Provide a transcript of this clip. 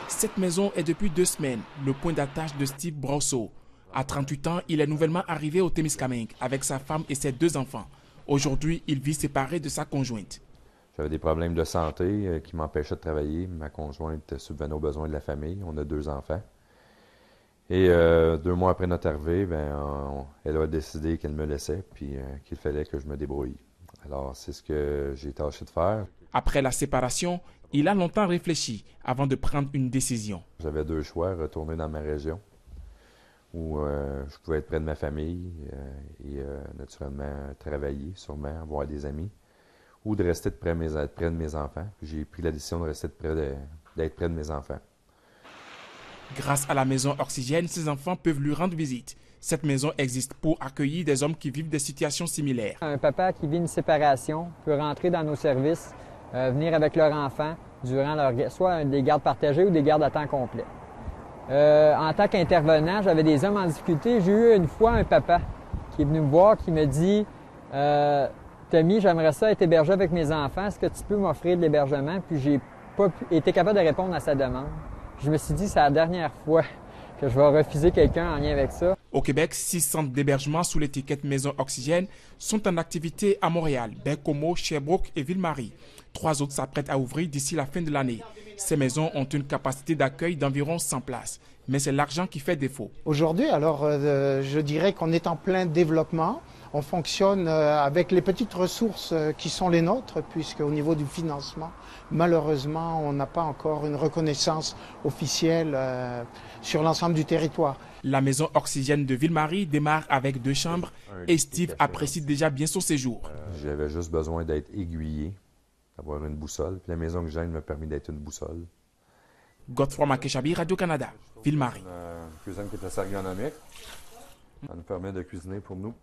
Cette maison est depuis 2 semaines le point d'attache de Steve Brosseau. À 38 ans, il est nouvellement arrivé au Témiscamingue avec sa femme et ses 2 enfants. Aujourd'hui, il vit séparé de sa conjointe. J'avais des problèmes de santé qui m'empêchaient de travailler. Ma conjointe subvenait aux besoins de la famille. On a 2 enfants. Et 2 mois après notre arrivée, elle a décidé qu'elle me laissait puis qu'il fallait que je me débrouille. Alors, c'est ce que j'ai tâché de faire. Après la séparation, il a longtemps réfléchi avant de prendre une décision. J'avais 2 choix, retourner dans ma région où je pouvais être près de ma famille et naturellement travailler, sûrement, avoir des amis, ou de rester près de mes enfants. J'ai pris la décision de rester d'être près de mes enfants. Grâce à la maison Oxygène, ses enfants peuvent lui rendre visite. Cette maison existe pour accueillir des hommes qui vivent des situations similaires. Un papa qui vit une séparation peut rentrer dans nos services, venir avec leur enfant durant soit des gardes partagées ou des gardes à temps complet. En tant qu'intervenant, j'avais des hommes en difficulté. J'ai eu une fois un papa qui est venu me voir, qui me dit « Tommy, j'aimerais ça être hébergé avec mes enfants. Est-ce que tu peux m'offrir de l'hébergement? » Puis j'ai pas été capable de répondre à sa demande. Je me suis dit, c'est la dernière fois que je vais refuser quelqu'un en lien avec ça. Au Québec, 6 centres d'hébergement sous l'étiquette Maison Oxygène sont en activité à Montréal, Baie-Comeau, Sherbrooke et Ville-Marie. 3 autres s'apprêtent à ouvrir d'ici la fin de l'année. Ces maisons ont une capacité d'accueil d'environ 100 places, mais c'est l'argent qui fait défaut. Aujourd'hui, alors, je dirais qu'on est en plein développement. On fonctionne avec les petites ressources qui sont les nôtres, puisqu'au niveau du financement, malheureusement, on n'a pas encore une reconnaissance officielle sur l'ensemble du territoire. La maison Oxygène de Ville-Marie démarre avec 2 chambres et Steve apprécie déjà bien son séjour. J'avais juste besoin d'être aiguillé, d'avoir une boussole. Puis la maison que j'ai m'a permis d'être une boussole. Godefroy Makeshabi, Radio-Canada, Ville-Marie. Une cuisine qui est assez ergonomique. Ça nous permet de cuisiner pour nous.